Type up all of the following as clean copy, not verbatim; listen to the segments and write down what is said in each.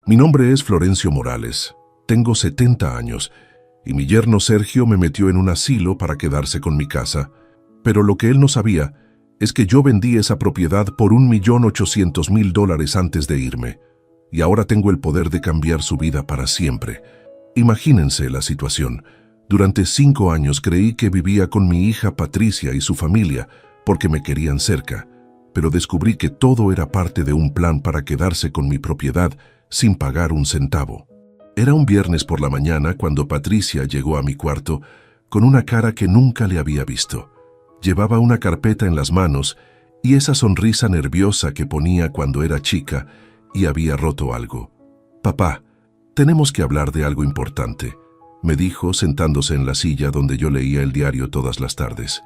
Mi nombre es Florencio Morales. Tengo 70 años y mi yerno Sergio me metió en un asilo para quedarse con mi casa. Pero lo que él no sabía es que yo vendí esa propiedad por $1.800.000 antes de irme. Y ahora tengo el poder de cambiar su vida para siempre. Imagínense la situación. Durante 5 años creí que vivía con mi hija Patricia y su familia porque me querían cerca, pero descubrí que todo era parte de un plan para quedarse con mi propiedad sin pagar un centavo. Era un viernes por la mañana cuando Patricia llegó a mi cuarto con una cara que nunca le había visto. Llevaba una carpeta en las manos y esa sonrisa nerviosa que ponía cuando era chica y había roto algo. «Papá, tenemos que hablar de algo importante», me dijo sentándose en la silla donde yo leía el diario todas las tardes.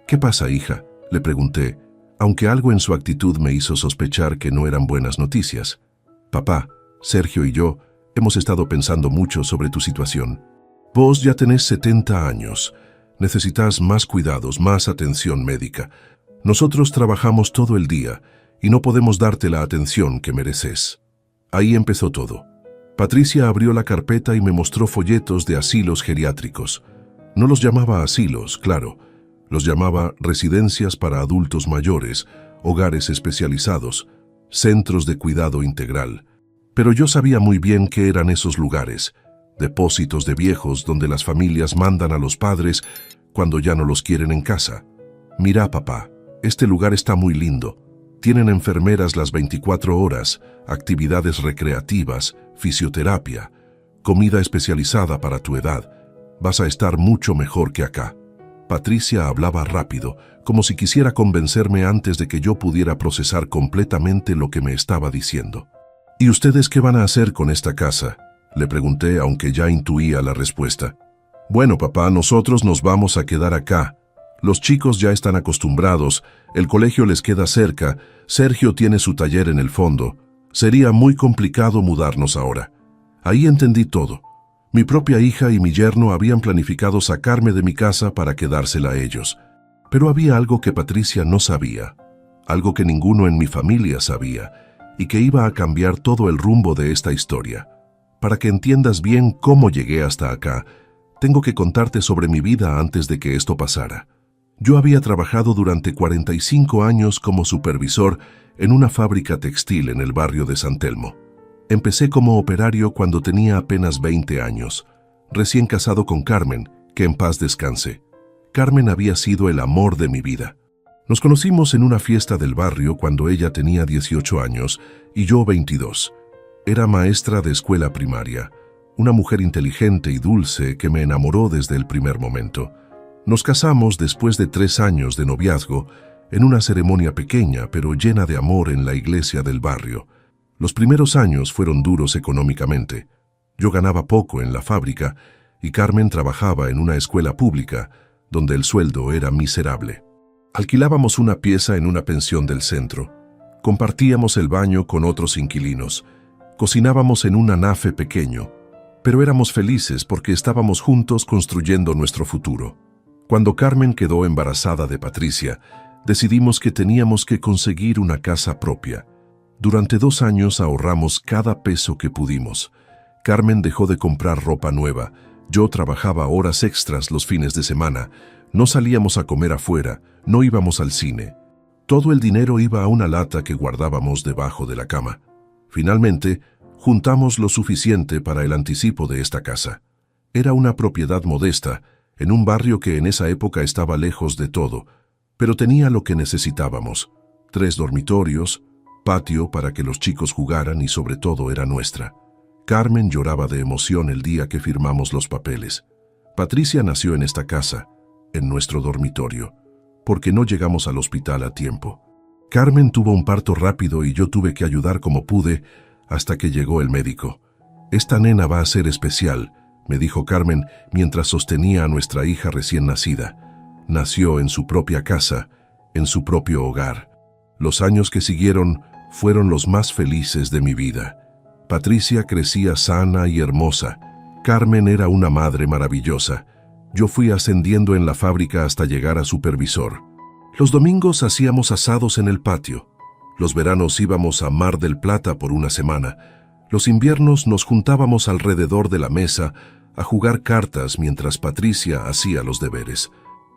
«¿Qué pasa, hija?», le pregunté, aunque algo en su actitud me hizo sospechar que no eran buenas noticias. «Papá, Sergio y yo hemos estado pensando mucho sobre tu situación. Vos ya tenés 70 años. Necesitas más cuidados, más atención médica. Nosotros trabajamos todo el día y no podemos darte la atención que mereces». Ahí empezó todo. Patricia abrió la carpeta y me mostró folletos de asilos geriátricos. No los llamaba asilos, claro. Los llamaba residencias para adultos mayores, hogares especializados, centros de cuidado integral. Pero yo sabía muy bien qué eran esos lugares, depósitos de viejos donde las familias mandan a los padres cuando ya no los quieren en casa. «Mira, papá, este lugar está muy lindo. Tienen enfermeras las 24 horas, actividades recreativas, fisioterapia, comida especializada para tu edad. Vas a estar mucho mejor que acá». Patricia hablaba rápido, como si quisiera convencerme antes de que yo pudiera procesar completamente lo que me estaba diciendo. «¿Y ustedes qué van a hacer con esta casa?», le pregunté, aunque ya intuía la respuesta. «Bueno, papá, nosotros nos vamos a quedar acá. Los chicos ya están acostumbrados, el colegio les queda cerca, Sergio tiene su taller en el fondo. Sería muy complicado mudarnos ahora». Ahí entendí todo. Mi propia hija y mi yerno habían planificado sacarme de mi casa para quedársela a ellos. Pero había algo que Patricia no sabía, algo que ninguno en mi familia sabía, y que iba a cambiar todo el rumbo de esta historia. Para que entiendas bien cómo llegué hasta acá, tengo que contarte sobre mi vida antes de que esto pasara. Yo había trabajado durante 45 años como supervisor en una fábrica textil en el barrio de San Telmo. Empecé como operario cuando tenía apenas 20 años, recién casado con Carmen, que en paz descanse. Carmen había sido el amor de mi vida. Nos conocimos en una fiesta del barrio cuando ella tenía 18 años y yo 22. Era maestra de escuela primaria, una mujer inteligente y dulce que me enamoró desde el primer momento. Nos casamos después de 3 años de noviazgo en una ceremonia pequeña pero llena de amor en la iglesia del barrio. Los primeros años fueron duros económicamente. Yo ganaba poco en la fábrica y Carmen trabajaba en una escuela pública donde el sueldo era miserable. Alquilábamos una pieza en una pensión del centro. Compartíamos el baño con otros inquilinos. Cocinábamos en un anafe pequeño, pero éramos felices porque estábamos juntos construyendo nuestro futuro. Cuando Carmen quedó embarazada de Patricia, decidimos que teníamos que conseguir una casa propia. Durante 2 años ahorramos cada peso que pudimos. Carmen dejó de comprar ropa nueva. Yo trabajaba horas extras los fines de semana. No salíamos a comer afuera, no íbamos al cine. Todo el dinero iba a una lata que guardábamos debajo de la cama. Finalmente, juntamos lo suficiente para el anticipo de esta casa. Era una propiedad modesta, en un barrio que en esa época estaba lejos de todo, pero tenía lo que necesitábamos: 3 dormitorios, patio para que los chicos jugaran y sobre todo era nuestra. Carmen lloraba de emoción el día que firmamos los papeles. Patricia nació en esta casa, en nuestro dormitorio, porque no llegamos al hospital a tiempo. Carmen tuvo un parto rápido y yo tuve que ayudar como pude hasta que llegó el médico. «Esta nena va a ser especial», me dijo Carmen mientras sostenía a nuestra hija recién nacida. Nació en su propia casa, en su propio hogar. Los años que siguieron fueron los más felices de mi vida. Patricia crecía sana y hermosa. Carmen era una madre maravillosa. Yo fui ascendiendo en la fábrica hasta llegar a supervisor. Los domingos hacíamos asados en el patio. Los veranos íbamos a Mar del Plata por una semana. Los inviernos nos juntábamos alrededor de la mesa a jugar cartas mientras Patricia hacía los deberes.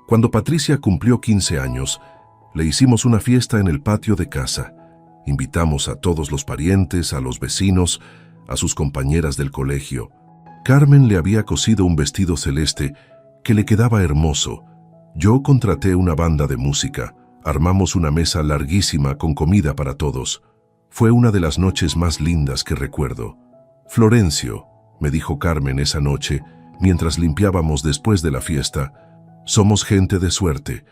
Cuando Patricia cumplió 15 años, le hicimos una fiesta en el patio de casa. Invitamos a todos los parientes, a los vecinos, a sus compañeras del colegio. Carmen le había cosido un vestido celeste que le quedaba hermoso. Yo contraté una banda de música. Armamos una mesa larguísima con comida para todos. Fue una de las noches más lindas que recuerdo. «Florencio», me dijo Carmen esa noche, mientras limpiábamos después de la fiesta, «somos gente de suerte.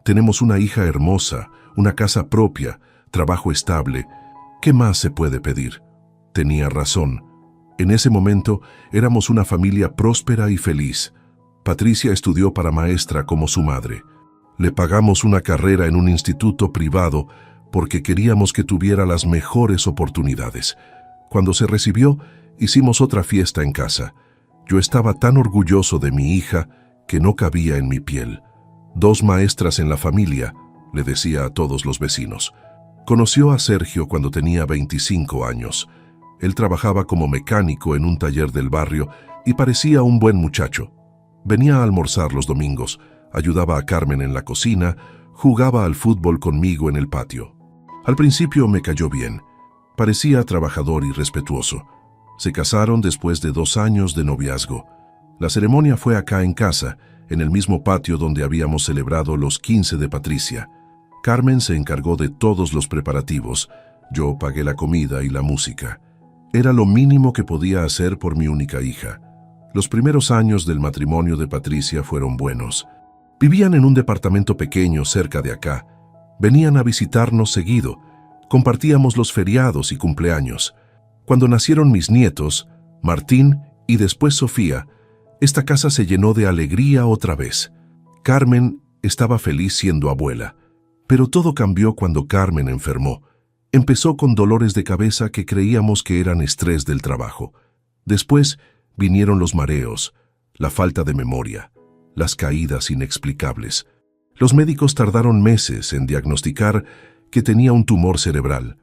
Tenemos una hija hermosa, una casa propia, trabajo estable. ¿Qué más se puede pedir?». Tenía razón. En ese momento éramos una familia próspera y feliz. Patricia estudió para maestra como su madre. Le pagamos una carrera en un instituto privado porque queríamos que tuviera las mejores oportunidades. Cuando se recibió, hicimos otra fiesta en casa. Yo estaba tan orgulloso de mi hija que no cabía en mi piel. 2 maestras en la familia, le decía a todos los vecinos. Conoció a Sergio cuando tenía 25 años. Él trabajaba como mecánico en un taller del barrio y parecía un buen muchacho. Venía a almorzar los domingos, ayudaba a Carmen en la cocina, jugaba al fútbol conmigo en el patio. Al principio me cayó bien. Parecía trabajador y respetuoso. Se casaron después de 2 años de noviazgo. La ceremonia fue acá en casa, en el mismo patio donde habíamos celebrado los 15 de Patricia. Carmen se encargó de todos los preparativos. Yo pagué la comida y la música. Era lo mínimo que podía hacer por mi única hija. Los primeros años del matrimonio de Patricia fueron buenos. Vivían en un departamento pequeño cerca de acá. Venían a visitarnos seguido. Compartíamos los feriados y cumpleaños. Cuando nacieron mis nietos, Martín y después Sofía, esta casa se llenó de alegría otra vez. Carmen estaba feliz siendo abuela. Pero todo cambió cuando Carmen enfermó. Empezó con dolores de cabeza que creíamos que eran estrés del trabajo. Después vinieron los mareos, la falta de memoria, las caídas inexplicables. Los médicos tardaron meses en diagnosticar que tenía un tumor cerebral.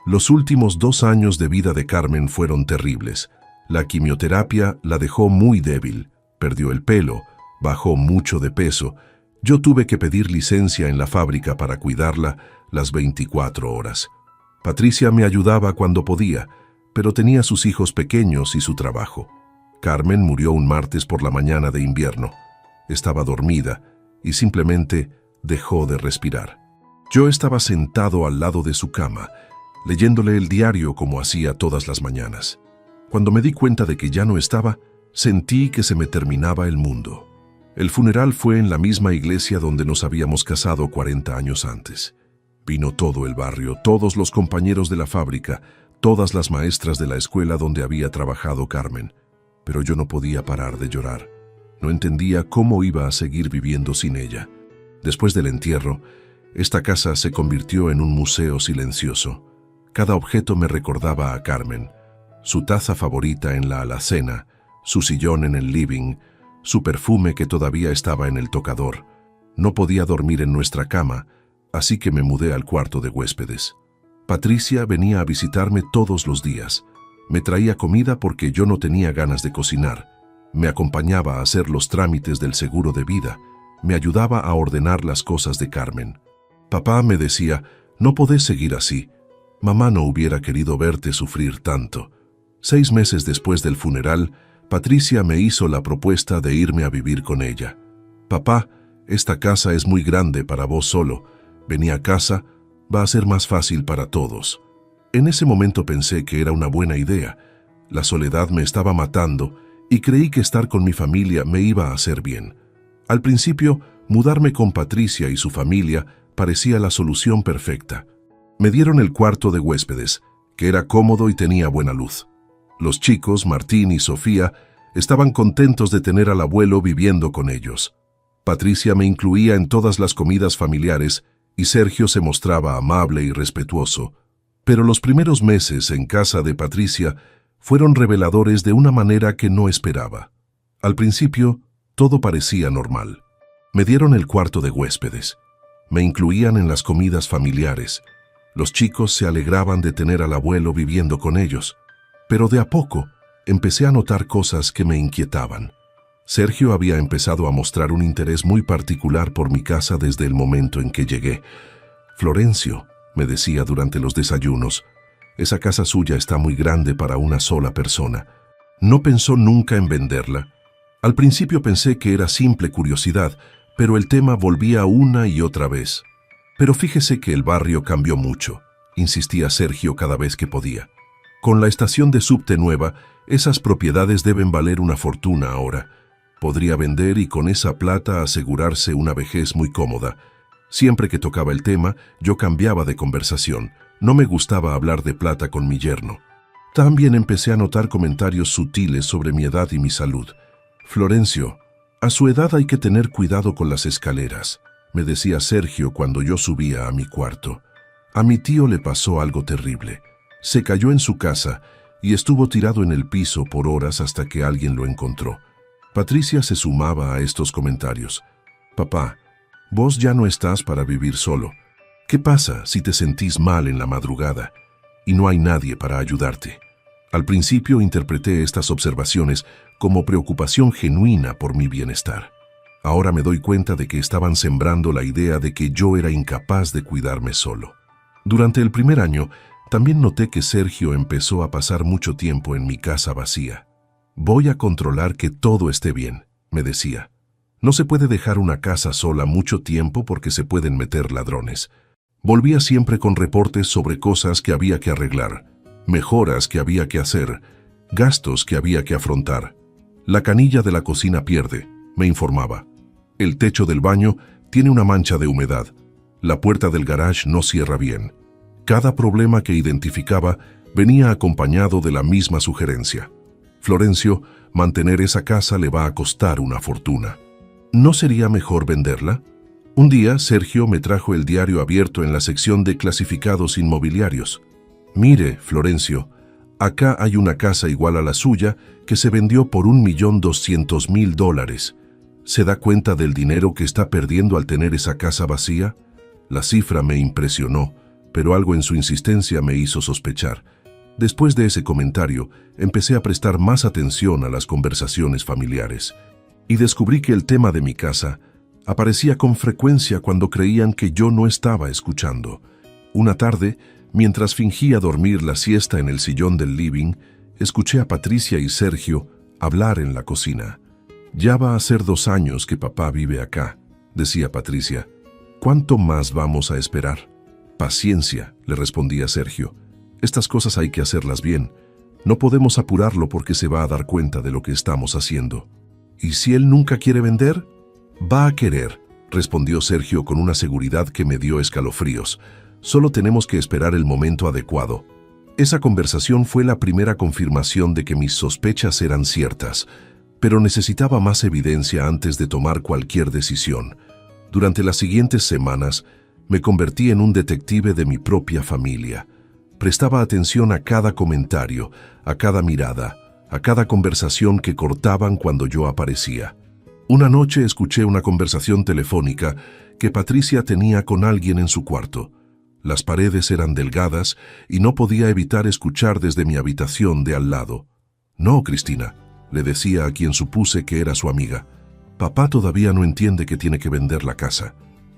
Los últimos 2 años de vida de Carmen fueron terribles. La quimioterapia la dejó muy débil, perdió el pelo, bajó mucho de peso. Yo tuve que pedir licencia en la fábrica para cuidarla las 24 horas. Patricia me ayudaba cuando podía, pero tenía sus hijos pequeños y su trabajo. Carmen murió un martes por la mañana de invierno. Estaba dormida y simplemente dejó de respirar. Yo estaba sentado al lado de su cama, leyéndole el diario como hacía todas las mañanas. Cuando me di cuenta de que ya no estaba, sentí que se me terminaba el mundo. El funeral fue en la misma iglesia donde nos habíamos casado 40 años antes. Vino todo el barrio, todos los compañeros de la fábrica, todas las maestras de la escuela donde había trabajado Carmen. Pero yo no podía parar de llorar. No entendía cómo iba a seguir viviendo sin ella. Después del entierro, esta casa se convirtió en un museo silencioso. Cada objeto me recordaba a Carmen. Su taza favorita en la alacena, su sillón en el living, su perfume que todavía estaba en el tocador. No podía dormir en nuestra cama, así que me mudé al cuarto de huéspedes. Patricia venía a visitarme todos los días. Me traía comida porque yo no tenía ganas de cocinar. Me acompañaba a hacer los trámites del seguro de vida. Me ayudaba a ordenar las cosas de Carmen. Papá me decía, no podés seguir así. Mamá no hubiera querido verte sufrir tanto. 6 meses después del funeral, Patricia me hizo la propuesta de irme a vivir con ella. Papá, esta casa es muy grande para vos solo. Vení a casa, va a ser más fácil para todos. En ese momento pensé que era una buena idea. La soledad me estaba matando y creí que estar con mi familia me iba a hacer bien. Al principio, mudarme con Patricia y su familia parecía la solución perfecta. Me dieron el cuarto de huéspedes, que era cómodo y tenía buena luz. Los chicos, Martín y Sofía, estaban contentos de tener al abuelo viviendo con ellos. Patricia me incluía en todas las comidas familiares y Sergio se mostraba amable y respetuoso. Pero los primeros meses en casa de Patricia fueron reveladores de una manera que no esperaba. Al principio, todo parecía normal. Me dieron el cuarto de huéspedes. Me incluían en las comidas familiares. Los chicos se alegraban de tener al abuelo viviendo con ellos. Pero de a poco empecé a notar cosas que me inquietaban. Sergio había empezado a mostrar un interés muy particular por mi casa desde el momento en que llegué. «Florencio», me decía durante los desayunos, «esa casa suya está muy grande para una sola persona. ¿No pensó nunca en venderla?» Al principio pensé que era simple curiosidad, pero el tema volvía una y otra vez. «Pero fíjese que el barrio cambió mucho», insistía Sergio cada vez que podía. «Con la estación de subte nueva, esas propiedades deben valer una fortuna ahora. Podría vender y con esa plata asegurarse una vejez muy cómoda». Siempre que tocaba el tema, yo cambiaba de conversación. No me gustaba hablar de plata con mi yerno. También empecé a notar comentarios sutiles sobre mi edad y mi salud. «Florencio, a su edad hay que tener cuidado con las escaleras», me decía Sergio cuando yo subía a mi cuarto. «A mi tío le pasó algo terrible. Se cayó en su casa y estuvo tirado en el piso por horas hasta que alguien lo encontró». Patricia se sumaba a estos comentarios. «Papá, vos ya no estás para vivir solo. ¿Qué pasa si te sentís mal en la madrugada y no hay nadie para ayudarte?» Al principio interpreté estas observaciones como preocupación genuina por mi bienestar. Ahora me doy cuenta de que estaban sembrando la idea de que yo era incapaz de cuidarme solo. Durante el primer año, también noté que Sergio empezó a pasar mucho tiempo en mi casa vacía. «Voy a controlar que todo esté bien», me decía. «No se puede dejar una casa sola mucho tiempo porque se pueden meter ladrones». Volvía siempre con reportes sobre cosas que había que arreglar, mejoras que había que hacer, gastos que había que afrontar. «La canilla de la cocina pierde», me informaba. «El techo del baño tiene una mancha de humedad. La puerta del garage no cierra bien». Cada problema que identificaba venía acompañado de la misma sugerencia. «Florencio, mantener esa casa le va a costar una fortuna. ¿No sería mejor venderla?» Un día, Sergio me trajo el diario abierto en la sección de clasificados inmobiliarios. «Mire, Florencio, acá hay una casa igual a la suya que se vendió por $1.200.000. ¿Se da cuenta del dinero que está perdiendo al tener esa casa vacía?» La cifra me impresionó, pero algo en su insistencia me hizo sospechar. Después de ese comentario, empecé a prestar más atención a las conversaciones familiares y descubrí que el tema de mi casa aparecía con frecuencia cuando creían que yo no estaba escuchando. Una tarde, mientras fingía dormir la siesta en el sillón del living, escuché a Patricia y Sergio hablar en la cocina. «Ya va a ser 2 años que papá vive acá», decía Patricia. «¿Cuánto más vamos a esperar?» «Paciencia», le respondía Sergio. «Estas cosas hay que hacerlas bien. No podemos apurarlo porque se va a dar cuenta de lo que estamos haciendo». «¿Y si él nunca quiere vender?» «Va a querer», respondió Sergio con una seguridad que me dio escalofríos. «Solo tenemos que esperar el momento adecuado». Esa conversación fue la primera confirmación de que mis sospechas eran ciertas, pero necesitaba más evidencia antes de tomar cualquier decisión. Durante las siguientes semanas, me convertí en un detective de mi propia familia. Prestaba atención a cada comentario, a cada mirada, a cada conversación que cortaban cuando yo aparecía. Una noche escuché una conversación telefónica que Patricia tenía con alguien en su cuarto. Las paredes eran delgadas y no podía evitar escuchar desde mi habitación de al lado. «No, Cristina», le decía a quien supuse que era su amiga. «Papá todavía no entiende que tiene que vender la casa.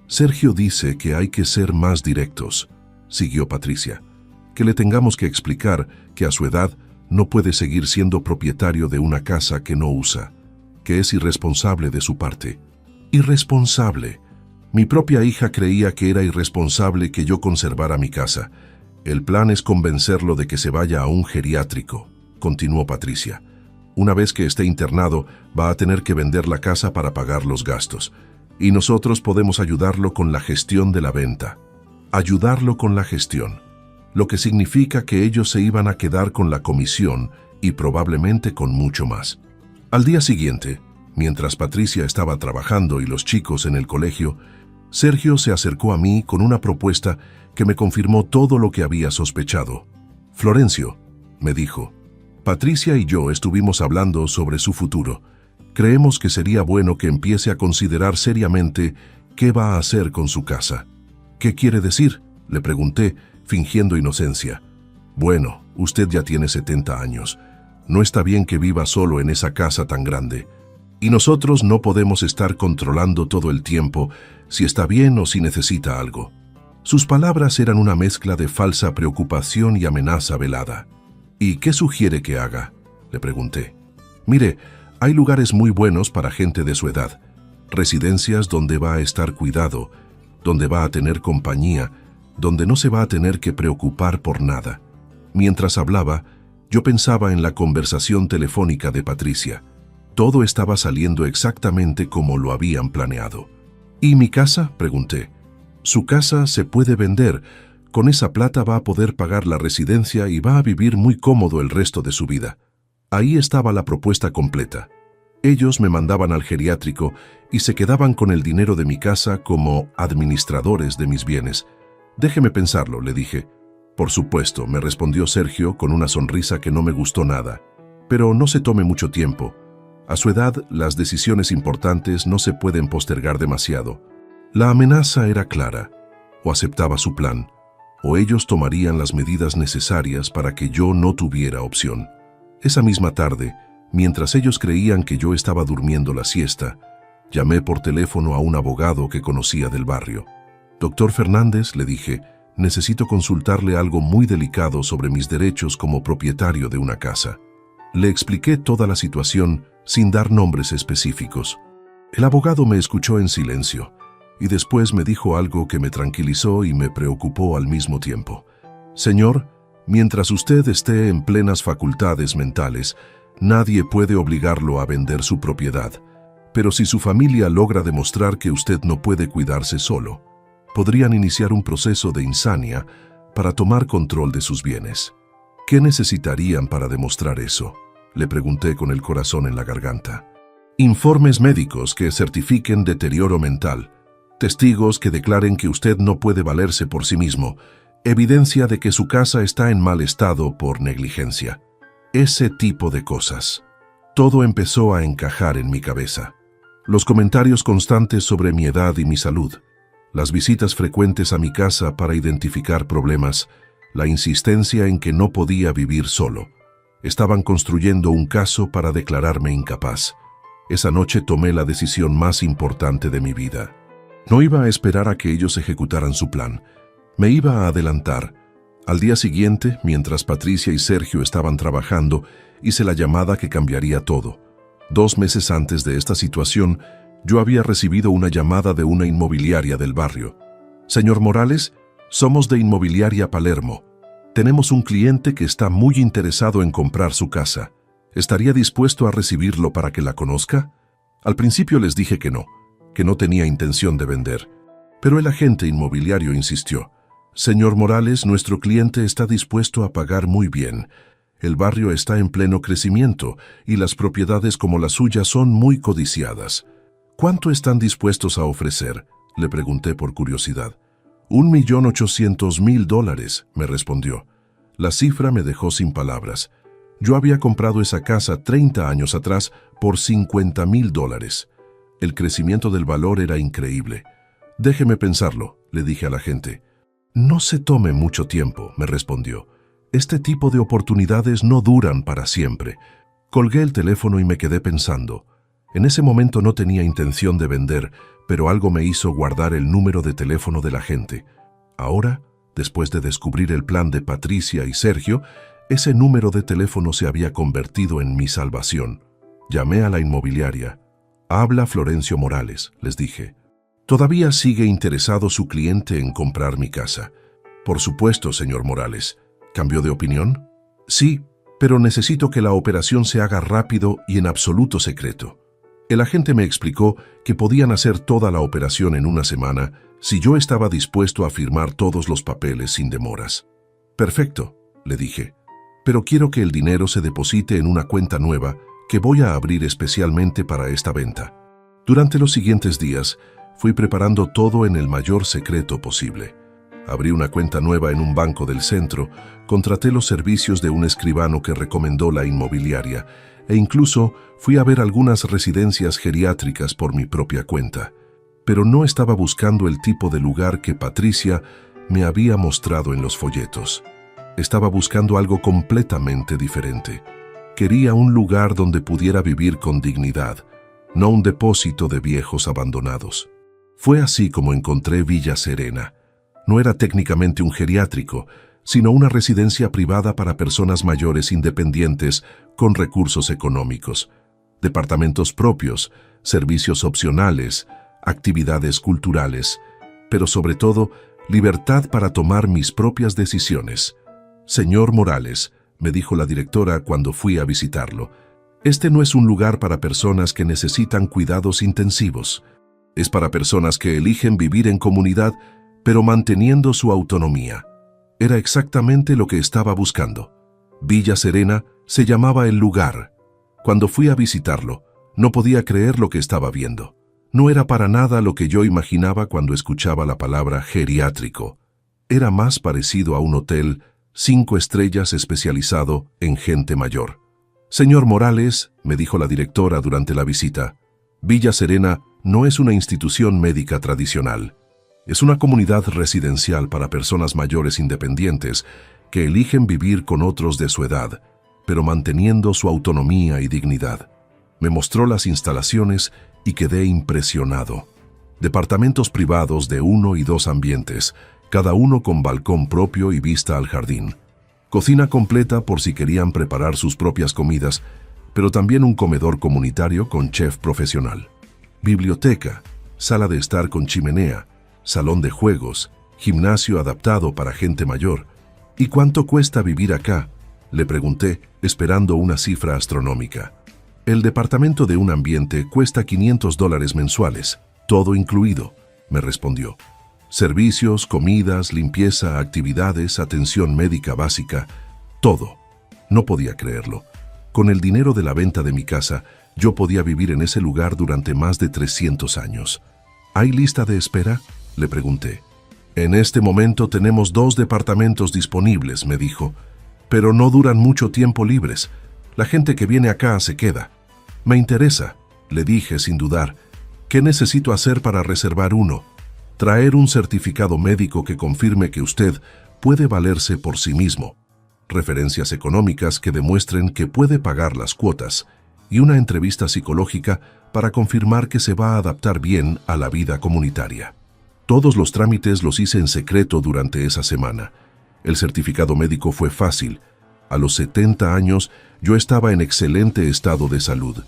Sergio dice que hay que ser más directos», siguió Patricia. «Que le tengamos que explicar que a su edad no puede seguir siendo propietario de una casa que no usa, que es irresponsable de su parte». «Irresponsable». Mi propia hija creía que era irresponsable que yo conservara mi casa. «El plan es convencerlo de que se vaya a un geriátrico», continuó Patricia. «Una vez que esté internado, va a tener que vender la casa para pagar los gastos. Y nosotros podemos ayudarlo con la gestión de la venta». Ayudarlo con la gestión, lo que significa que ellos se iban a quedar con la comisión y probablemente con mucho más. Al día siguiente, mientras Patricia estaba trabajando y los chicos en el colegio, Sergio se acercó a mí con una propuesta que me confirmó todo lo que había sospechado. «Florencio», me dijo, «Patricia y yo estuvimos hablando sobre su futuro. Creemos que sería bueno que empiece a considerar seriamente qué va a hacer con su casa». «¿Qué quiere decir?», le pregunté, fingiendo inocencia. «Bueno», Usted ya tiene 70 años. No está bien que viva solo en esa casa tan grande. Y nosotros no podemos estar controlando todo el tiempo si está bien o si necesita algo. Sus palabras eran una mezcla de falsa preocupación y amenaza velada. ¿Y qué sugiere que haga?, le pregunté. Mire, hay lugares muy buenos para gente de su edad. Residencias donde va a estar cuidado, donde va a tener compañía, donde no se va a tener que preocupar por nada. Mientras hablaba, yo pensaba en la conversación telefónica de Patricia. Todo estaba saliendo exactamente como lo habían planeado. ¿Y mi casa?, pregunté. Su casa se puede vender. Con esa plata va a poder pagar la residencia y va a vivir muy cómodo el resto de su vida. Ahí estaba la propuesta completa. Ellos me mandaban al geriátrico y se quedaban con el dinero de mi casa como administradores de mis bienes. Déjeme pensarlo, le dije. Por supuesto, me respondió Sergio con una sonrisa que no me gustó nada. Pero no se tome mucho tiempo. A su edad, las decisiones importantes no se pueden postergar demasiado. La amenaza era clara. O aceptaba su plan, o ellos tomarían las medidas necesarias para que yo no tuviera opción. Esa misma tarde, mientras ellos creían que yo estaba durmiendo la siesta, llamé por teléfono a un abogado que conocía del barrio. «Doctor Fernández», le dije, «necesito consultarle algo muy delicado sobre mis derechos como propietario de una casa». Le expliqué toda la situación sin dar nombres específicos. El abogado me escuchó en silencio y después me dijo algo que me tranquilizó y me preocupó al mismo tiempo. «Señor, mientras usted esté en plenas facultades mentales, nadie puede obligarlo a vender su propiedad. Pero si su familia logra demostrar que usted no puede cuidarse solo, podrían iniciar un proceso de insania para tomar control de sus bienes». «¿Qué necesitarían para demostrar eso?», le pregunté con el corazón en la garganta. «Informes médicos que certifiquen deterioro mental, testigos que declaren que usted no puede valerse por sí mismo, evidencia de que su casa está en mal estado por negligencia. Ese tipo de cosas». Todo empezó a encajar en mi cabeza. Los comentarios constantes sobre mi edad y mi salud, las visitas frecuentes a mi casa para identificar problemas, la insistencia en que no podía vivir solo. Estaban construyendo un caso para declararme incapaz. Esa noche tomé la decisión más importante de mi vida. No iba a esperar a que ellos ejecutaran su plan. Me iba a adelantar. Al día siguiente, mientras Patricia y Sergio estaban trabajando, hice la llamada que cambiaría todo. 2 meses antes de esta situación, yo había recibido una llamada de una inmobiliaria del barrio. «Señor Morales, somos de Inmobiliaria Palermo. Tenemos un cliente que está muy interesado en comprar su casa. ¿Estaría dispuesto a recibirlo para que la conozca?». Al principio les dije que no tenía intención de vender. Pero el agente inmobiliario insistió. «Señor Morales, nuestro cliente está dispuesto a pagar muy bien. El barrio está en pleno crecimiento y las propiedades como la suya son muy codiciadas. ¿Cuánto están dispuestos a ofrecer?», le pregunté por curiosidad. $1.800.000, me respondió. La cifra me dejó sin palabras. Yo había comprado esa casa 30 años atrás por $50.000. El crecimiento del valor era increíble. «Déjeme pensarlo», le dije al agente. «No se tome mucho tiempo», me respondió. «Este tipo de oportunidades no duran para siempre». Colgué el teléfono y me quedé pensando. En ese momento no tenía intención de vender, pero algo me hizo guardar el número de teléfono del agente. Ahora, después de descubrir el plan de Patricia y Sergio, ese número de teléfono se había convertido en mi salvación. Llamé a la inmobiliaria. «Habla Florencio Morales», les dije. «¿Todavía sigue interesado su cliente en comprar mi casa?». «Por supuesto, señor Morales». ¿Cambió de opinión? «Sí, pero necesito que la operación se haga rápido y en absoluto secreto». El agente me explicó que podían hacer toda la operación en una semana si yo estaba dispuesto a firmar todos los papeles sin demoras. «Perfecto», le dije, «pero quiero que el dinero se deposite en una cuenta nueva que voy a abrir especialmente para esta venta». Durante los siguientes días, fui preparando todo en el mayor secreto posible. Abrí una cuenta nueva en un banco del centro, contraté los servicios de un escribano que recomendó la inmobiliaria e incluso fui a ver algunas residencias geriátricas por mi propia cuenta. Pero no estaba buscando el tipo de lugar que Patricia me había mostrado en los folletos. Estaba buscando algo completamente diferente. Quería un lugar donde pudiera vivir con dignidad, no un depósito de viejos abandonados. Fue así como encontré Villa Serena. No era técnicamente un geriátrico, sino una residencia privada para personas mayores independientes con recursos económicos, departamentos propios, servicios opcionales, actividades culturales, pero sobre todo, libertad para tomar mis propias decisiones. Señor Morales, me dijo la directora cuando fui a visitarlo, este no es un lugar para personas que necesitan cuidados intensivos. Es para personas que eligen vivir en comunidad, pero manteniendo su autonomía. Era exactamente lo que estaba buscando. Villa Serena se llamaba el lugar. Cuando fui a visitarlo, no podía creer lo que estaba viendo. No era para nada lo que yo imaginaba cuando escuchaba la palabra geriátrico. Era más parecido a un hotel 5 estrellas especializado en gente mayor. Señor Morales, me dijo la directora durante la visita, Villa Serena no es una institución médica tradicional. Es una comunidad residencial para personas mayores independientes que eligen vivir con otros de su edad, pero manteniendo su autonomía y dignidad. Me mostró las instalaciones y quedé impresionado. Departamentos privados de 1 y 2 ambientes, cada uno con balcón propio y vista al jardín. Cocina completa por si querían preparar sus propias comidas, pero también un comedor comunitario con chef profesional. Biblioteca, sala de estar con chimenea, salón de juegos, gimnasio adaptado para gente mayor. ¿Y cuánto cuesta vivir acá?, le pregunté, esperando una cifra astronómica. El departamento de un ambiente cuesta $500 mensuales, todo incluido, me respondió. Servicios, comidas, limpieza, actividades, atención médica básica, todo. No podía creerlo. Con el dinero de la venta de mi casa, yo podía vivir en ese lugar durante más de 300 años. ¿Hay lista de espera?, le pregunté. En este momento tenemos 2 departamentos disponibles, me dijo, pero no duran mucho tiempo libres. La gente que viene acá se queda. Me interesa, le dije sin dudar. ¿Qué necesito hacer para reservar uno? Traer un certificado médico que confirme que usted puede valerse por sí mismo, referencias económicas que demuestren que puede pagar las cuotas y una entrevista psicológica para confirmar que se va a adaptar bien a la vida comunitaria. Todos los trámites los hice en secreto durante esa semana. El certificado médico fue fácil. A los 70 años yo estaba en excelente estado de salud.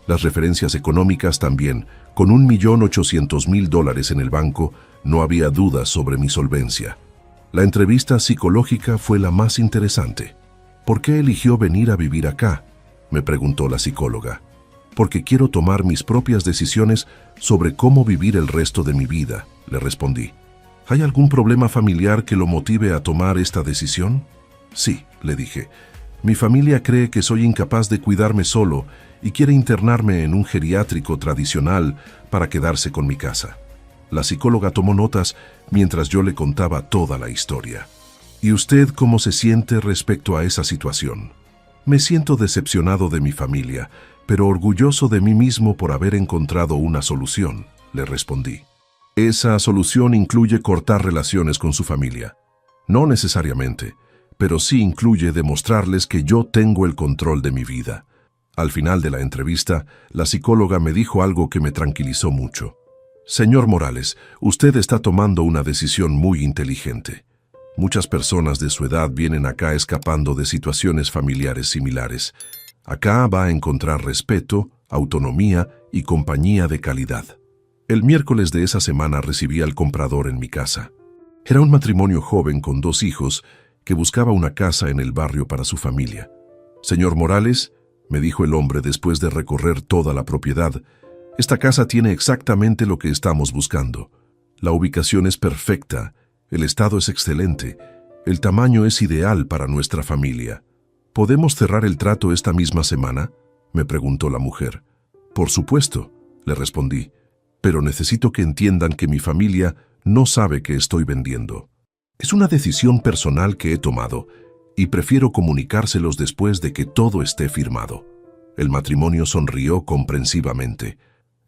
Las referencias económicas también. Con $1.800.000 en el banco, no había dudas sobre mi solvencia. La entrevista psicológica fue la más interesante. ¿Por qué eligió venir a vivir acá?, me preguntó la psicóloga. Porque quiero tomar mis propias decisiones sobre cómo vivir el resto de mi vida, le respondí. ¿Hay algún problema familiar que lo motive a tomar esta decisión? Sí, le dije. Mi familia cree que soy incapaz de cuidarme solo y quiere internarme en un geriátrico tradicional para quedarse con mi casa. La psicóloga tomó notas mientras yo le contaba toda la historia. ¿Y usted cómo se siente respecto a esa situación? Me siento decepcionado de mi familia, pero orgulloso de mí mismo por haber encontrado una solución, le respondí. Esa solución incluye cortar relaciones con su familia. No necesariamente, pero sí incluye demostrarles que yo tengo el control de mi vida. Al final de la entrevista, la psicóloga me dijo algo que me tranquilizó mucho. Señor Morales, usted está tomando una decisión muy inteligente. Muchas personas de su edad vienen acá escapando de situaciones familiares similares. Acá va a encontrar respeto, autonomía y compañía de calidad. El miércoles de esa semana recibí al comprador en mi casa. Era un matrimonio joven con 2 hijos que buscaba una casa en el barrio para su familia. Señor Morales, me dijo el hombre después de recorrer toda la propiedad, esta casa tiene exactamente lo que estamos buscando. La ubicación es perfecta, el estado es excelente, el tamaño es ideal para nuestra familia. ¿Podemos cerrar el trato esta misma semana?, me preguntó la mujer. Por supuesto, le respondí, pero necesito que entiendan que mi familia no sabe que estoy vendiendo. Es una decisión personal que he tomado y prefiero comunicárselos después de que todo esté firmado. El matrimonio sonrió comprensivamente.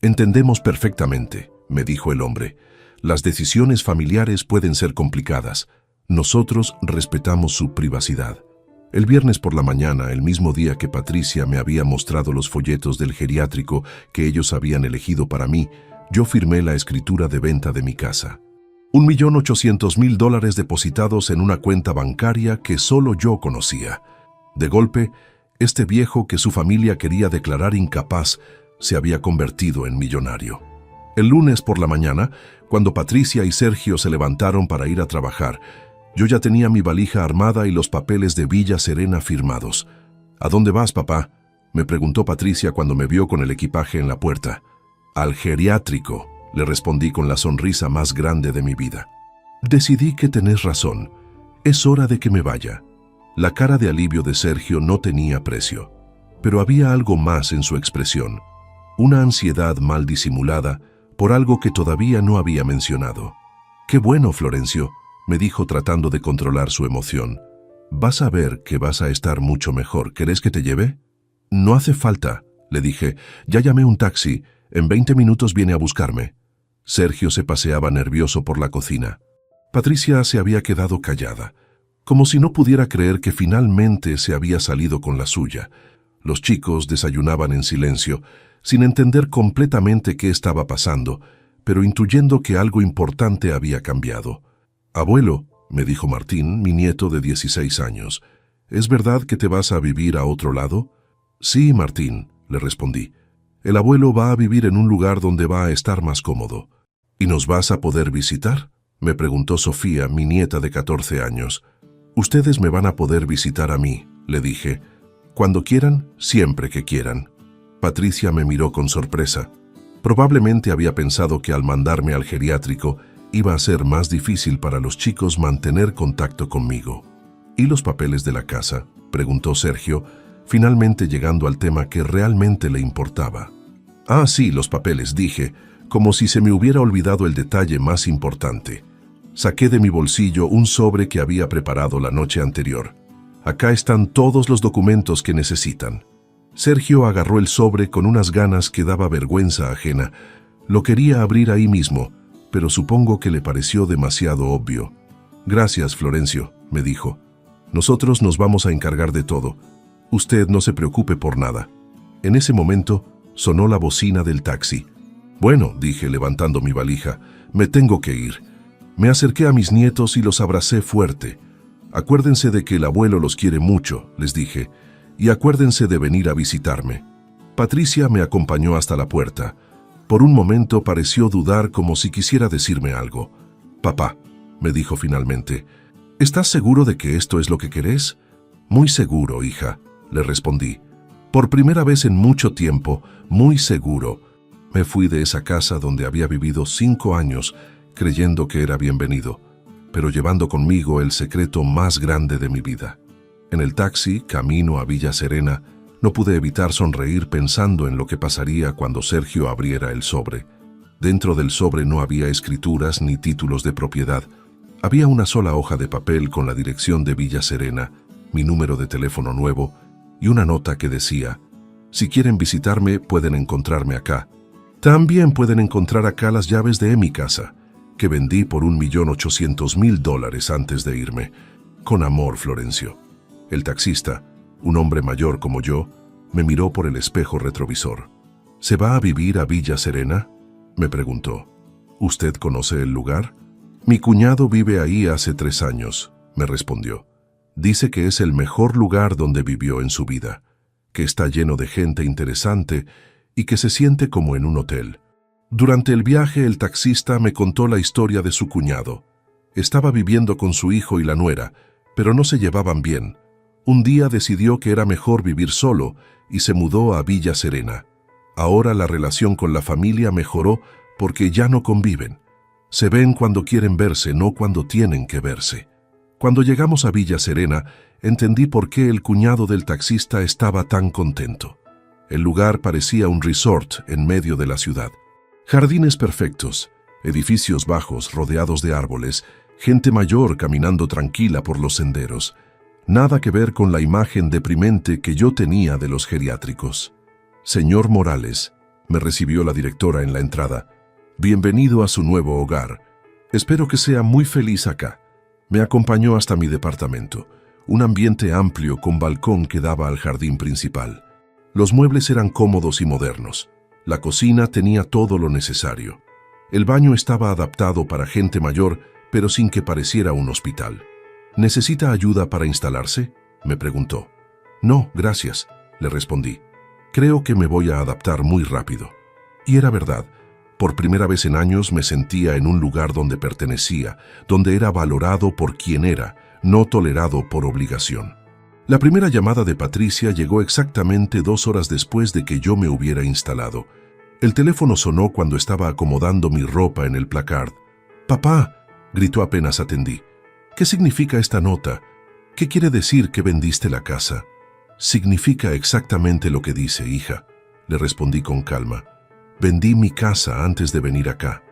Entendemos perfectamente, me dijo el hombre. Las decisiones familiares pueden ser complicadas. Nosotros respetamos su privacidad. El viernes por la mañana, el mismo día que Patricia me había mostrado los folletos del geriátrico que ellos habían elegido para mí, yo firmé la escritura de venta de mi casa. $1.800.000 depositados en una cuenta bancaria que solo yo conocía. De golpe, este viejo que su familia quería declarar incapaz se había convertido en millonario. El lunes por la mañana, cuando Patricia y Sergio se levantaron para ir a trabajar, yo ya tenía mi valija armada y los papeles de Villa Serena firmados. ¿A dónde vas, papá?, me preguntó Patricia cuando me vio con el equipaje en la puerta. Al geriátrico, le respondí con la sonrisa más grande de mi vida. Decidí que tenés razón. Es hora de que me vaya. La cara de alivio de Sergio no tenía precio, pero había algo más en su expresión, una ansiedad mal disimulada por algo que todavía no había mencionado. «Qué bueno, Florencio», me dijo tratando de controlar su emoción. «Vas a ver que vas a estar mucho mejor. ¿Querés que te lleve?» «No hace falta», le dije. «Ya llamé un taxi. En 20 minutos viene a buscarme». Sergio se paseaba nervioso por la cocina. Patricia se había quedado callada, como si no pudiera creer que finalmente se había salido con la suya. Los chicos desayunaban en silencio, sin entender completamente qué estaba pasando, pero intuyendo que algo importante había cambiado. «Abuelo», me dijo Martín, mi nieto de 16 años, «¿es verdad que te vas a vivir a otro lado?» «Sí, Martín», le respondí. «El abuelo va a vivir en un lugar donde va a estar más cómodo». «¿Y nos vas a poder visitar?», me preguntó Sofía, mi nieta de 14 años. «Ustedes me van a poder visitar a mí», le dije. «Cuando quieran, siempre que quieran». Patricia me miró con sorpresa. Probablemente había pensado que al mandarme al geriátrico iba a ser más difícil para los chicos mantener contacto conmigo. «¿Y los papeles de la casa?», preguntó Sergio, finalmente llegando al tema que realmente le importaba. «Ah, sí, los papeles», dije, como si se me hubiera olvidado el detalle más importante. Saqué de mi bolsillo un sobre que había preparado la noche anterior. «Acá están todos los documentos que necesitan». Sergio agarró el sobre con unas ganas que daba vergüenza ajena. Lo quería abrir ahí mismo, pero supongo que le pareció demasiado obvio. «Gracias, Florencio», me dijo. «Nosotros nos vamos a encargar de todo. Usted no se preocupe por nada». En ese momento sonó la bocina del taxi. «Bueno», dije levantando mi valija, «me tengo que ir». Me acerqué a mis nietos y los abracé fuerte. «Acuérdense de que el abuelo los quiere mucho», les dije, «y acuérdense de venir a visitarme». Patricia me acompañó hasta la puerta. Por un momento pareció dudar como si quisiera decirme algo. «Papá», me dijo finalmente, «¿estás seguro de que esto es lo que querés?» «Muy seguro, hija», le respondí. «Por primera vez en mucho tiempo, muy seguro». Me fui de esa casa donde había vivido 5 años, creyendo que era bienvenido, pero llevando conmigo el secreto más grande de mi vida. En el taxi, camino a Villa Serena, no pude evitar sonreír pensando en lo que pasaría cuando Sergio abriera el sobre. Dentro del sobre no había escrituras ni títulos de propiedad. Había una sola hoja de papel con la dirección de Villa Serena, mi número de teléfono nuevo y una nota que decía: «Si quieren visitarme, pueden encontrarme acá. También pueden encontrar acá las llaves de mi casa, que vendí por $1.800.000 antes de irme. Con amor, Florencio». El taxista, un hombre mayor como yo, me miró por el espejo retrovisor. «¿Se va a vivir a Villa Serena?», me preguntó. «¿Usted conoce el lugar?» «Mi cuñado vive ahí hace 3 años», me respondió. «Dice que es el mejor lugar donde vivió en su vida, que está lleno de gente interesante y que se siente como en un hotel». Durante el viaje, el taxista me contó la historia de su cuñado. Estaba viviendo con su hijo y la nuera, pero no se llevaban bien. Un día decidió que era mejor vivir solo y se mudó a Villa Serena. Ahora la relación con la familia mejoró porque ya no conviven. Se ven cuando quieren verse, no cuando tienen que verse. Cuando llegamos a Villa Serena, entendí por qué el cuñado del taxista estaba tan contento. El lugar parecía un resort en medio de la ciudad. Jardines perfectos, edificios bajos rodeados de árboles, gente mayor caminando tranquila por los senderos. Nada que ver con la imagen deprimente que yo tenía de los geriátricos. «Señor Morales», me recibió la directora en la entrada. «Bienvenido a su nuevo hogar. Espero que sea muy feliz acá». Me acompañó hasta mi departamento, un ambiente amplio con balcón que daba al jardín principal. Los muebles eran cómodos y modernos. La cocina tenía todo lo necesario. El baño estaba adaptado para gente mayor, pero sin que pareciera un hospital. ¿Necesita ayuda para instalarse?, me preguntó. No, gracias, le respondí. Creo que me voy a adaptar muy rápido. Y era verdad. Por primera vez en años me sentía en un lugar donde pertenecía, donde era valorado por quien era, no tolerado por obligación. La primera llamada de Patricia llegó exactamente 2 horas después de que yo me hubiera instalado. El teléfono sonó cuando estaba acomodando mi ropa en el placard. «Papá», gritó apenas atendí. «¿Qué significa esta nota? ¿Qué quiere decir que vendiste la casa?» «Significa exactamente lo que dice, hija», le respondí con calma. «Vendí mi casa antes de venir acá».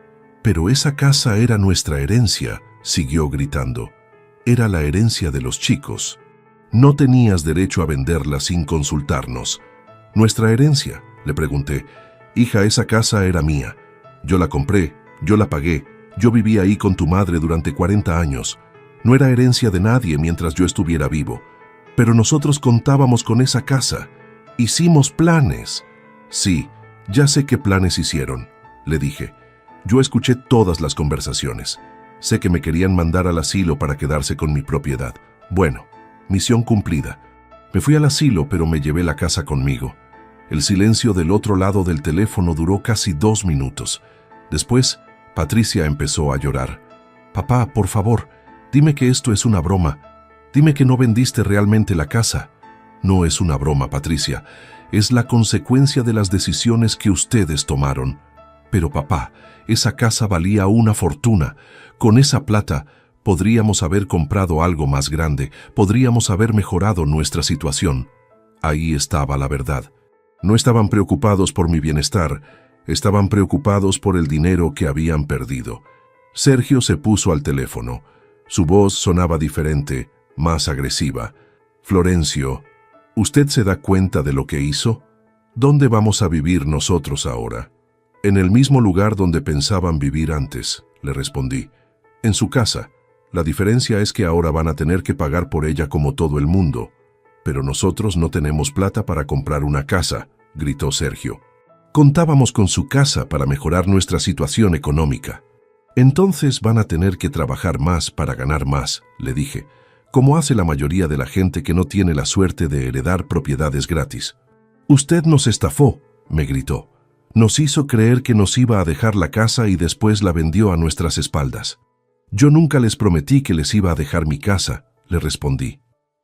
«Pero esa casa era nuestra herencia», siguió gritando. «Era la herencia de los chicos. No tenías derecho a venderla sin consultarnos». «¿Nuestra herencia?», le pregunté. «Hija, esa casa era mía. Yo la compré, yo la pagué, yo viví ahí con tu madre durante 40 años. No era herencia de nadie mientras yo estuviera vivo. Pero nosotros contábamos con esa casa. Hicimos planes». «Sí, ya sé qué planes hicieron», le dije. «Yo escuché todas las conversaciones. Sé que me querían mandar al asilo para quedarse con mi propiedad. Bueno, misión cumplida. Me fui al asilo, pero me llevé la casa conmigo». El silencio del otro lado del teléfono duró casi 2 minutos. Después, Patricia empezó a llorar. «Papá, por favor, dime que esto es una broma. Dime que no vendiste realmente la casa». «No es una broma, Patricia. Es la consecuencia de las decisiones que ustedes tomaron». «Pero papá, esa casa valía una fortuna. Con esa plata podríamos haber comprado algo más grande, podríamos haber mejorado nuestra situación». Ahí estaba la verdad. No estaban preocupados por mi bienestar, estaban preocupados por el dinero que habían perdido. Sergio se puso al teléfono. Su voz sonaba diferente, más agresiva. «Florencio, ¿usted se da cuenta de lo que hizo? ¿Dónde vamos a vivir nosotros ahora?» «En el mismo lugar donde pensaban vivir antes», le respondí. «En su casa. La diferencia es que ahora van a tener que pagar por ella como todo el mundo». «Pero nosotros no tenemos plata para comprar una casa», gritó Sergio. «Contábamos con su casa para mejorar nuestra situación económica». «Entonces van a tener que trabajar más para ganar más», le dije, como hace la mayoría de la gente que no tiene la suerte de heredar propiedades gratis. «Usted nos estafó», me gritó. «Nos hizo creer que nos iba a dejar la casa y después la vendió a nuestras espaldas». «Yo nunca les prometí que les iba a dejar mi casa», le respondí.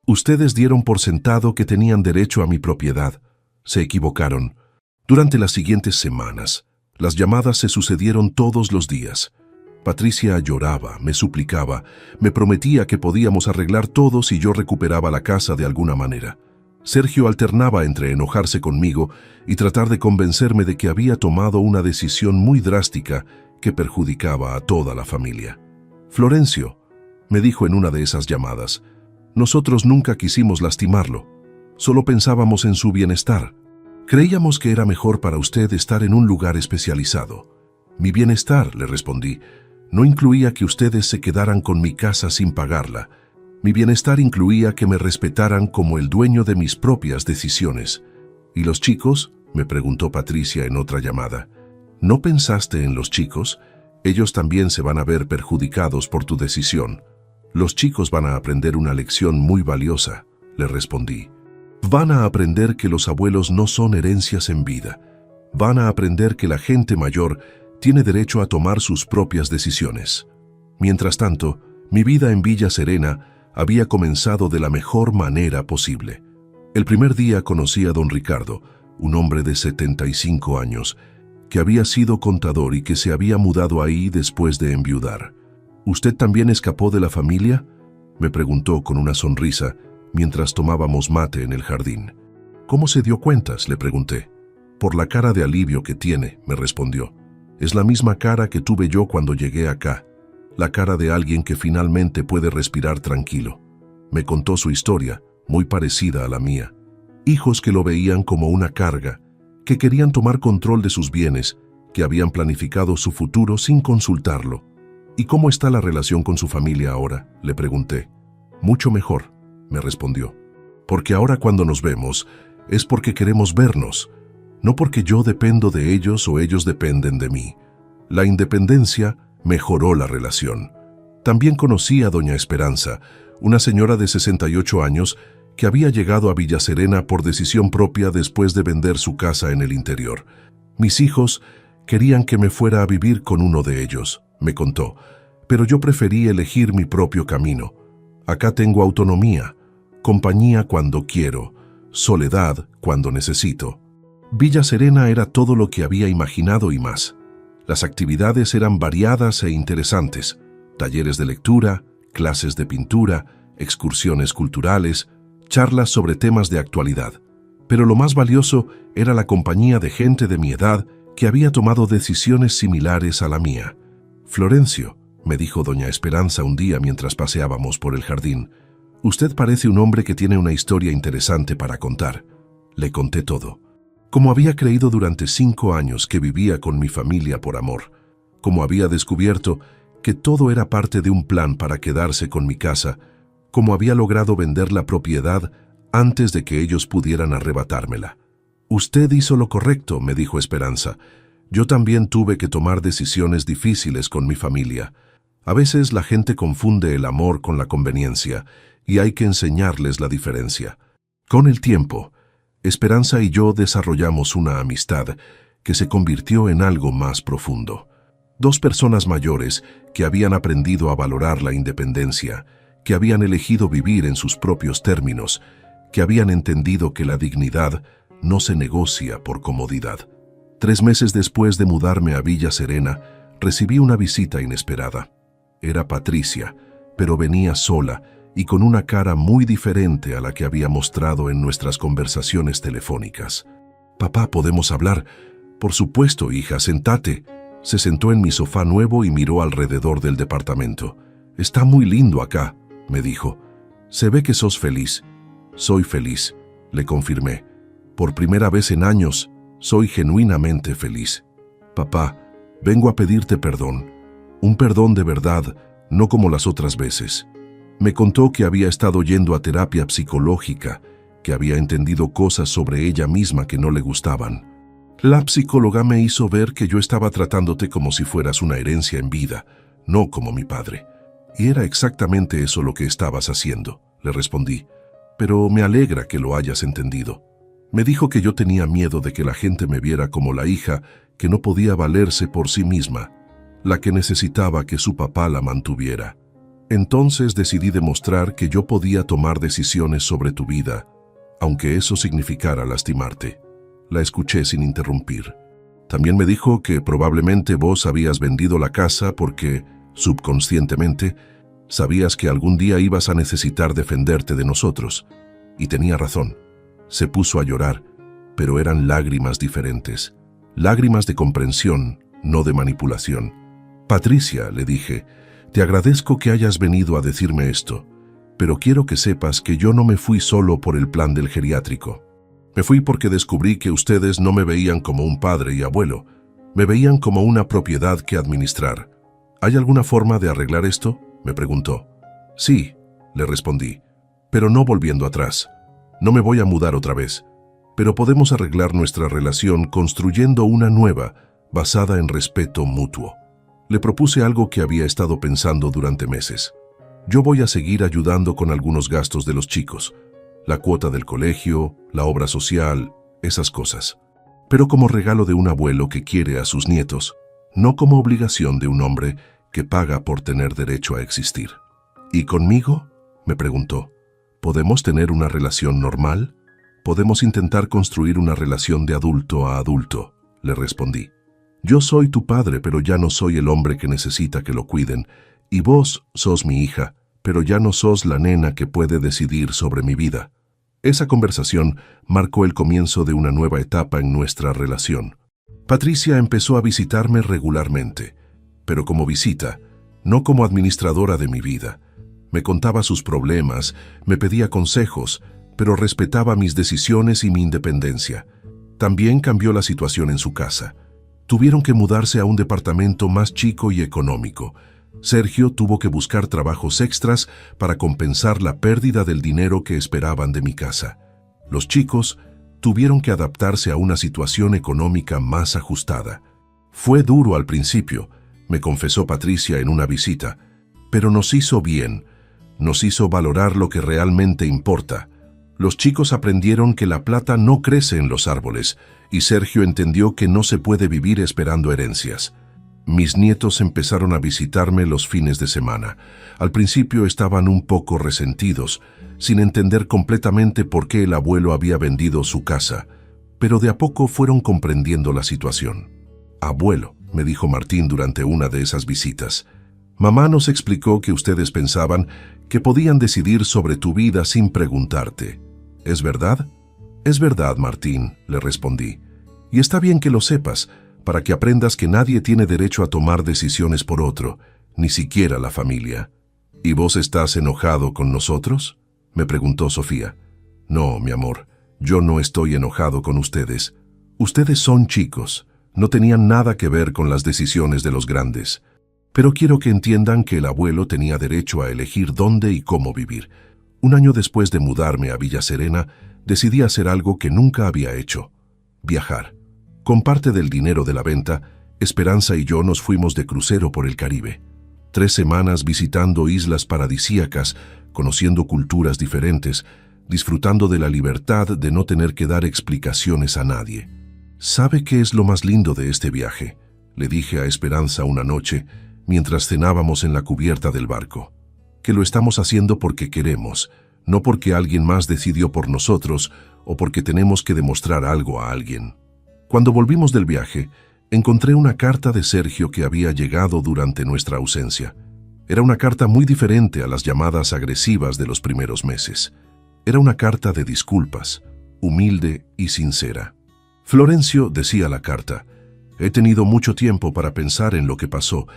«Ustedes dieron por sentado que tenían derecho a mi propiedad. Se equivocaron». Durante las siguientes semanas, las llamadas se sucedieron todos los días. Patricia lloraba, me suplicaba, me prometía que podíamos arreglar todo si yo recuperaba la casa de alguna manera. Sergio alternaba entre enojarse conmigo y tratar de convencerme de que había tomado una decisión muy drástica que perjudicaba a toda la familia. «Florencio», me dijo en una de esas llamadas, «nosotros nunca quisimos lastimarlo. Solo pensábamos en su bienestar. Creíamos que era mejor para usted estar en un lugar especializado». «Mi bienestar», le respondí, «no incluía que ustedes se quedaran con mi casa sin pagarla. Mi bienestar incluía que me respetaran como el dueño de mis propias decisiones». «¿Y los chicos?», me preguntó Patricia en otra llamada. «¿No pensaste en los chicos? Ellos también se van a ver perjudicados por tu decisión. Los chicos van a aprender una lección muy valiosa», le respondí. «Van a aprender que los abuelos no son herencias en vida. Van a aprender que la gente mayor tiene derecho a tomar sus propias decisiones». Mientras tanto, mi vida en Villa Serena había comenzado de la mejor manera posible. El primer día conocí a don Ricardo, un hombre de 75 años, que había sido contador y que se había mudado ahí después de enviudar. «¿Usted también escapó de la familia?», me preguntó con una sonrisa mientras tomábamos mate en el jardín. «¿Cómo se dio cuenta?», le pregunté. «Por la cara de alivio que tiene», me respondió. «Es la misma cara que tuve yo cuando llegué acá, la cara de alguien que finalmente puede respirar tranquilo». Me contó su historia, muy parecida a la mía. Hijos que lo veían como una carga, que querían tomar control de sus bienes, que habían planificado su futuro sin consultarlo. ¿Y cómo está la relación con su familia ahora?, le pregunté. Mucho mejor, me respondió. Porque ahora cuando nos vemos es porque queremos vernos, no porque yo dependo de ellos o ellos dependen de mí. La independencia mejoró la relación. También conocí a doña Esperanza, una señora de 68 años que había llegado a Villa Serena por decisión propia después de vender su casa en el interior. Mis hijos querían que me fuera a vivir con uno de ellos, me contó, pero yo preferí elegir mi propio camino. Acá tengo autonomía, compañía cuando quiero, soledad cuando necesito. Villa Serena era todo lo que había imaginado y más. Las actividades eran variadas e interesantes: talleres de lectura, clases de pintura, excursiones culturales, charlas sobre temas de actualidad. Pero lo más valioso era la compañía de gente de mi edad que había tomado decisiones similares a la mía. «Florencio», me dijo doña Esperanza un día mientras paseábamos por el jardín, «usted parece un hombre que tiene una historia interesante para contar». Le conté todo. Como había creído durante 5 años que vivía con mi familia por amor, como había descubierto que todo era parte de un plan para quedarse con mi casa, como había logrado vender la propiedad antes de que ellos pudieran arrebatármela. «Usted hizo lo correcto», me dijo Esperanza. «Yo también tuve que tomar decisiones difíciles con mi familia. A veces la gente confunde el amor con la conveniencia y hay que enseñarles la diferencia». Con el tiempo, Esperanza y yo desarrollamos una amistad que se convirtió en algo más profundo. 2 personas mayores que habían aprendido a valorar la independencia, que habían elegido vivir en sus propios términos, que habían entendido que la dignidad no se negocia por comodidad. 3 meses después de mudarme a Villa Serena, recibí una visita inesperada. Era Patricia, pero venía sola y con una cara muy diferente a la que había mostrado en nuestras conversaciones telefónicas. «Papá, ¿podemos hablar?» «Por supuesto, hija, sentate». Se sentó en mi sofá nuevo y miró alrededor del departamento. «Está muy lindo acá», me dijo. «Se ve que sos feliz». «Soy feliz», le confirmé. «Por primera vez en años, soy genuinamente feliz». «Papá, vengo a pedirte perdón. Un perdón de verdad, no como las otras veces». Me contó que había estado yendo a terapia psicológica, que había entendido cosas sobre ella misma que no le gustaban. «La psicóloga me hizo ver que yo estaba tratándote como si fueras una herencia en vida, no como mi padre. Y era exactamente eso lo que estabas haciendo», le respondí. «Pero me alegra que lo hayas entendido». Me dijo que yo tenía miedo de que la gente me viera como la hija que no podía valerse por sí misma, la que necesitaba que su papá la mantuviera. Entonces decidí demostrar que yo podía tomar decisiones sobre tu vida, aunque eso significara lastimarte. La escuché sin interrumpir. También me dijo que probablemente vos habías vendido la casa porque, subconscientemente, sabías que algún día ibas a necesitar defenderte de nosotros. Y tenía razón. Se puso a llorar, pero eran lágrimas diferentes. Lágrimas de comprensión, no de manipulación. «Patricia», le dije, «te agradezco que hayas venido a decirme esto, pero quiero que sepas que yo no me fui solo por el plan del geriátrico. Me fui porque descubrí que ustedes no me veían como un padre y abuelo, me veían como una propiedad que administrar. ¿Hay alguna forma de arreglar esto?», me preguntó. «Sí», le respondí, «pero no volviendo atrás. No me voy a mudar otra vez, pero podemos arreglar nuestra relación construyendo una nueva, basada en respeto mutuo». Le propuse algo que había estado pensando durante meses. Yo voy a seguir ayudando con algunos gastos de los chicos, la cuota del colegio, la obra social, esas cosas. Pero como regalo de un abuelo que quiere a sus nietos, no como obligación de un hombre que paga por tener derecho a existir. «¿Y conmigo?», me preguntó. «¿Podemos tener una relación normal? ¿Podemos intentar construir una relación de adulto a adulto?», le respondí. «Yo soy tu padre, pero ya no soy el hombre que necesita que lo cuiden, y vos sos mi hija, pero ya no sos la nena que puede decidir sobre mi vida». Esa conversación marcó el comienzo de una nueva etapa en nuestra relación. Patricia empezó a visitarme regularmente, pero como visita, no como administradora de mi vida. Me contaba sus problemas, me pedía consejos, pero respetaba mis decisiones y mi independencia. También cambió la situación en su casa. Tuvieron que mudarse a un departamento más chico y económico, Sergio tuvo que buscar trabajos extras para compensar la pérdida del dinero que esperaban de mi casa. Los chicos tuvieron que adaptarse a una situación económica más ajustada. Fue duro al principio, me confesó Patricia en una visita, pero nos hizo bien, nos hizo valorar lo que realmente importa. Los chicos aprendieron que la plata no crece en los árboles, y Sergio entendió que no se puede vivir esperando herencias. Mis nietos empezaron a visitarme los fines de semana. Al principio estaban un poco resentidos, sin entender completamente por qué el abuelo había vendido su casa, pero de a poco fueron comprendiendo la situación. «Abuelo», me dijo Martín durante una de esas visitas, «mamá nos explicó que ustedes pensaban que podían decidir sobre tu vida sin preguntarte. ¿Es verdad?» «Es verdad, Martín», le respondí. «Y está bien que lo sepas, para que aprendas que nadie tiene derecho a tomar decisiones por otro, ni siquiera la familia». «¿Y vos estás enojado con nosotros?», me preguntó Sofía. «No, mi amor, yo no estoy enojado con ustedes. Ustedes son chicos, no tenían nada que ver con las decisiones de los grandes. Pero quiero que entiendan que el abuelo tenía derecho a elegir dónde y cómo vivir. Un año después de mudarme a Villa Serena, decidí hacer algo que nunca había hecho: viajar. Con parte del dinero de la venta, Esperanza y yo nos fuimos de crucero por el Caribe. 3 semanas visitando islas paradisíacas, conociendo culturas diferentes, disfrutando de la libertad de no tener que dar explicaciones a nadie. «¿Sabe qué es lo más lindo de este viaje?», le dije a Esperanza una noche, mientras cenábamos en la cubierta del barco. «Que lo estamos haciendo porque queremos, no porque alguien más decidió por nosotros o porque tenemos que demostrar algo a alguien». Cuando volvimos del viaje, encontré una carta de Sergio que había llegado durante nuestra ausencia. Era una carta muy diferente a las llamadas agresivas de los primeros meses. Era una carta de disculpas, humilde y sincera. «Florencio», decía la carta, «he tenido mucho tiempo para pensar en lo que pasó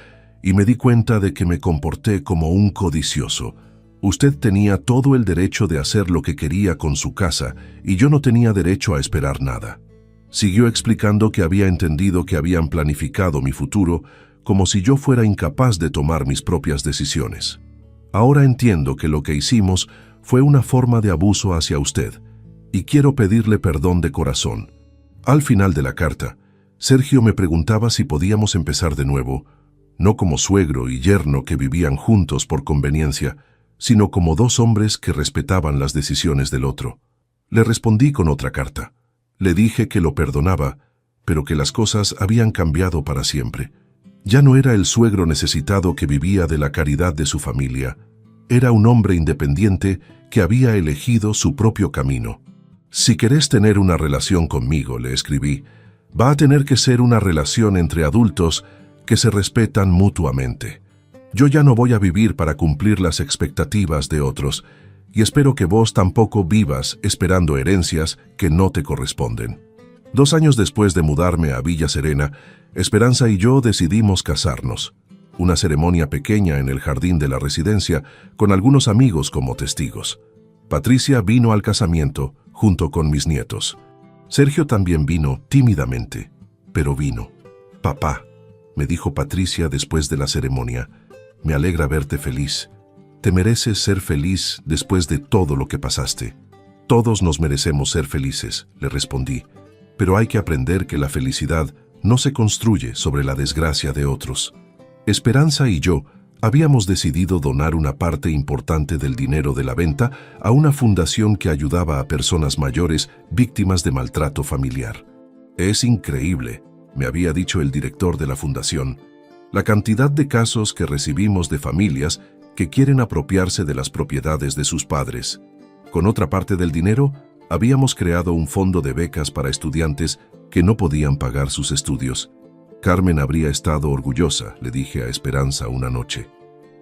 y me di cuenta de que me comporté como un codicioso. Usted tenía todo el derecho de hacer lo que quería con su casa y yo no tenía derecho a esperar nada». Siguió explicando que había entendido que habían planificado mi futuro como si yo fuera incapaz de tomar mis propias decisiones. «Ahora entiendo que lo que hicimos fue una forma de abuso hacia usted y quiero pedirle perdón de corazón». Al final de la carta, Sergio me preguntaba si podíamos empezar de nuevo, no como suegro y yerno que vivían juntos por conveniencia, sino como 2 hombres que respetaban las decisiones del otro. Le respondí con otra carta. Le dije que lo perdonaba, pero que las cosas habían cambiado para siempre. Ya no era el suegro necesitado que vivía de la caridad de su familia. Era un hombre independiente que había elegido su propio camino. «Si querés tener una relación conmigo», le escribí, «va a tener que ser una relación entre adultos que se respetan mutuamente. Yo ya no voy a vivir para cumplir las expectativas de otros, y espero que vos tampoco vivas esperando herencias que no te corresponden». 2 años después de mudarme a Villa Serena, Esperanza y yo decidimos casarnos. Una ceremonia pequeña en el jardín de la residencia, con algunos amigos como testigos. Patricia vino al casamiento, junto con mis nietos. Sergio también vino tímidamente, pero vino. «Papá», me dijo Patricia después de la ceremonia, «me alegra verte feliz. Te mereces ser feliz después de todo lo que pasaste». «Todos nos merecemos ser felices», le respondí, «pero hay que aprender que la felicidad no se construye sobre la desgracia de otros». Esperanza y yo habíamos decidido donar una parte importante del dinero de la venta a una fundación que ayudaba a personas mayores víctimas de maltrato familiar. «Es increíble», me había dicho el director de la fundación, «la cantidad de casos que recibimos de familias que quieren apropiarse de las propiedades de sus padres. Con otra parte del dinero, habíamos creado un fondo de becas para estudiantes que no podían pagar sus estudios. Carmen habría estado orgullosa», le dije a Esperanza una noche.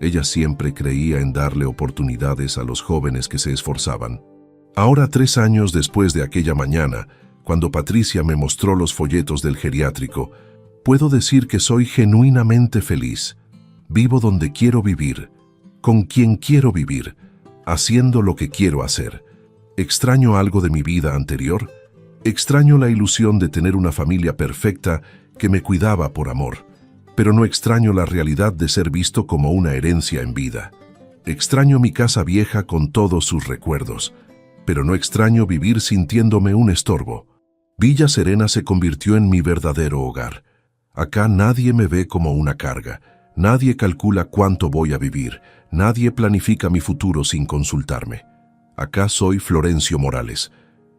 Ella siempre creía en darle oportunidades a los jóvenes que se esforzaban. Ahora, 3 años después de aquella mañana, cuando Patricia me mostró los folletos del geriátrico, puedo decir que soy genuinamente feliz. Vivo donde quiero vivir, con quien quiero vivir, haciendo lo que quiero hacer. ¿Extraño algo de mi vida anterior? Extraño la ilusión de tener una familia perfecta que me cuidaba por amor. pero no extraño la realidad de ser visto como una herencia en vida. Extraño mi casa vieja con todos sus recuerdos, pero no extraño vivir sintiéndome un estorbo. Villa Serena se convirtió en mi verdadero hogar. Acá nadie me ve como una carga, nadie calcula cuánto voy a vivir, nadie planifica mi futuro sin consultarme. Acá soy Florencio Morales,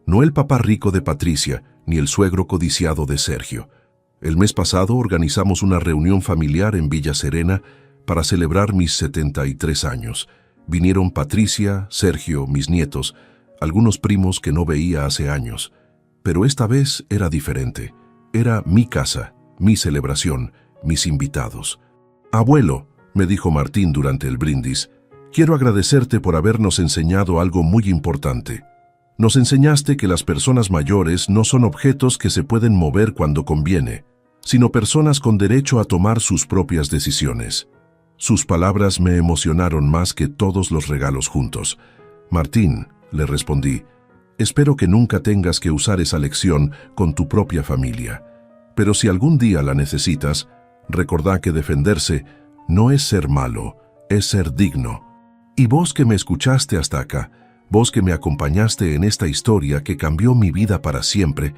no el papá rico de Patricia, ni el suegro codiciado de Sergio. El mes pasado organizamos una reunión familiar en Villa Serena para celebrar mis 73 años. Vinieron Patricia, Sergio, mis nietos, algunos primos que no veía hace años. Pero esta vez era diferente. Era mi casa, mi celebración, mis invitados. «Abuelo», me dijo Martín durante el brindis, «quiero agradecerte por habernos enseñado algo muy importante. Nos enseñaste que las personas mayores no son objetos que se pueden mover cuando conviene, sino personas con derecho a tomar sus propias decisiones». Sus palabras me emocionaron más que todos los regalos juntos. «Martín», le respondí, «espero que nunca tengas que usar esa lección con tu propia familia. Pero si algún día la necesitas, recordá que defenderse no es ser malo, es ser digno. Y vos que me escuchaste hasta acá, vos que me acompañaste en esta historia que cambió mi vida para siempre,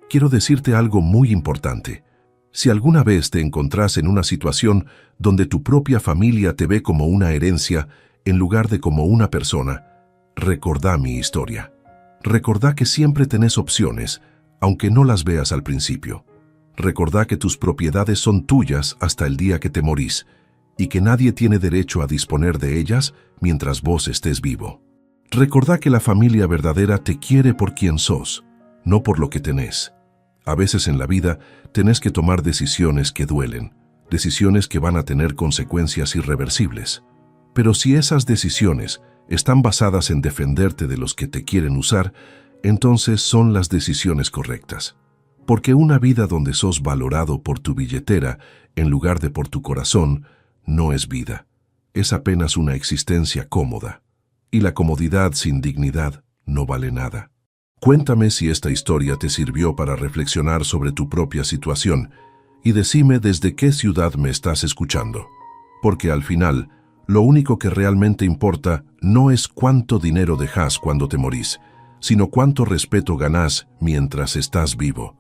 quiero decirte algo muy importante. Si alguna vez te encontrás en una situación donde tu propia familia te ve como una herencia en lugar de como una persona, recordá mi historia. Recordá que siempre tenés opciones, aunque no las veas al principio. Recordá que tus propiedades son tuyas hasta el día que te morís, y que nadie tiene derecho a disponer de ellas mientras vos estés vivo. Recordá que la familia verdadera te quiere por quien sos, no por lo que tenés. A veces en la vida tenés que tomar decisiones que duelen, decisiones que van a tener consecuencias irreversibles. Pero si esas decisiones están basadas en defenderte de los que te quieren usar, entonces son las decisiones correctas. Porque una vida donde sos valorado por tu billetera en lugar de por tu corazón no es vida. Es apenas una existencia cómoda. Y la comodidad sin dignidad no vale nada. Cuéntame si esta historia te sirvió para reflexionar sobre tu propia situación y decime desde qué ciudad me estás escuchando. Porque al final, lo único que realmente importa no es cuánto dinero dejás cuando te morís, sino cuánto respeto ganás mientras estás vivo.